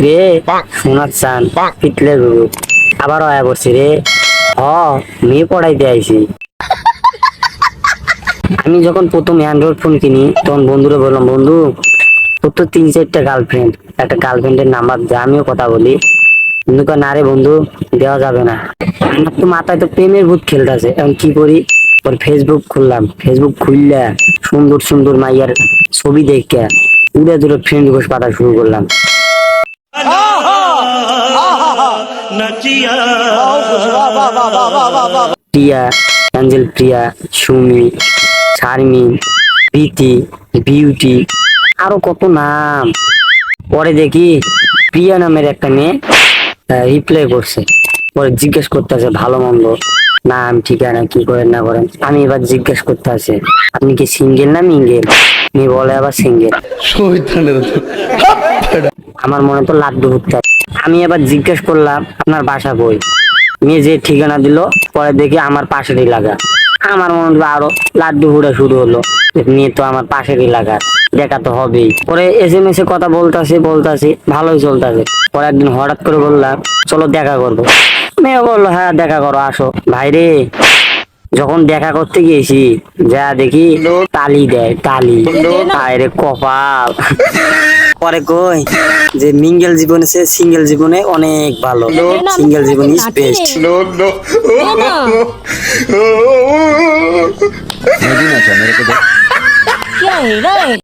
রে সোনার চান পিতলে গুরু আবার আয়া বসছি রে। মেয়ে পড়াইতে আইছি। আমি যখন প্রথম অ্যান্ড্রয়েড ফোন কিনি তখন বন্ধুরে বললাম, বন্ধু তোর তো 3-4টা গার্লফ্রেন্ড, একটা গার্লফ্রেন্ডের নাম্বার দে, আমিও কথা বলি। বন্ধু কয়, না রে বন্ধু, দেওয়া যাবে না। আমার তো মাথায় তো প্রেমের ভূত খেলতেছে, এখন কি করি? ওর ফেসবুক খুললাম, ফেসবুক খুললা সুন্দর সুন্দর মাইয়ার ছবি দেখে উড়ে দূরে ফ্রেন্ড রিকোয়েস্ট পাঠা শুরু করলাম। প্রিয়া, অ্যাঞ্জেল প্রিয়া, সুমি, শারমিন, প্রীতি, বিউটি, আরো কত নাম। পরে দেখি প্রিয়া নামের একটা মেয়ে রিপ্লাই করছে। পরে জিজ্ঞেস করতেছে ভালো মন্দ, নাম ঠিকানা কি করেন না করেন। আমি এবার জিজ্ঞেস করতে আছে, আপনি কি সিঙ্গেল না মিঙ্গেল? মেয়ে বলে আবার সিঙ্গেল। আমার মনে তো লাড্ডু ফুটতে। আমি এবার জিজ্ঞেস করলাম আপনার বাসা কই? মেয়ে যে ঠিকানা দিল, পরে দেখি আমার পাশের এলাকা। আমার মনে হলো আরো লাড্ডু ফুটা শুরু হলো, মেয়ে তো আমার পাশের এলাকার, দেখা তো হবেই। পরে SMS এ কথা বলতাছি ভালোই চলতেছে। পরে একদিন হঠাৎ করে বললাম চলো দেখা করবো। মেয়ে বললো হ্যাঁ দেখা করো, আসো। ভাইরে যখন দেখা করতে গিয়েছি যা দেখি তালি দেয়, তালি। আরে কপাল। পরে কই যে মিঙ্গেল জীবনে সে সিঙ্গেল জীবনে অনেক ভালো, সিঙ্গেল জীবন ইজ বেস্ট। मदीना था मेरे को